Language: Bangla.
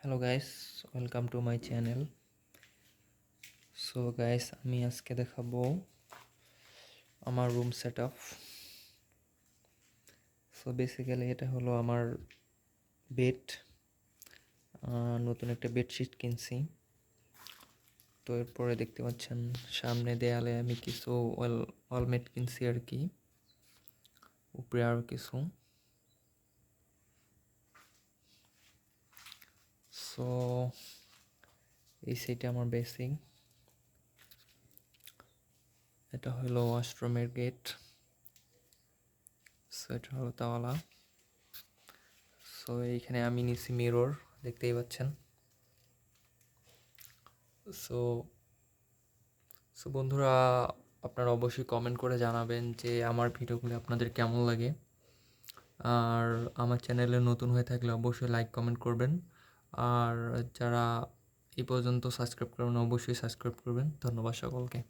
Hello guys, welcome to my channel. So guys, আমি আজকে দেখাবো আমার room set up. So basically এটা হলো আমার বেড। নতুন একটা বেডশিট কিনছি। তো এরপরে দেখতে পাচ্ছেন সামনে দেয়ালে আমি কিছু ওয়ালমেট কিনছি আর কি, উপরে আরও কিছু। সো এই সাইডে আমার বেসিং, এটা হলো ওয়াশরুমের গেট। সো এটা হলো তাওয়ালা। সো এইখানে আমি নিছি মিরর, দেখতেই পাচ্ছেন। সো সো বন্ধুরা, আপনারা অবশ্যই কমেন্ট করে জানাবেন যে আমার ভিডিওগুলো আপনাদের কেমন লাগে। আর আমার চ্যানেলে নতুন হয়ে থাকলে অবশ্যই লাইক কমেন্ট করবেন। আর যারা এই পর্যন্ত সাবস্ক্রাইব করবেন অবশ্যই সাবস্ক্রাইব করবেন। ধন্যবাদ সকলকে।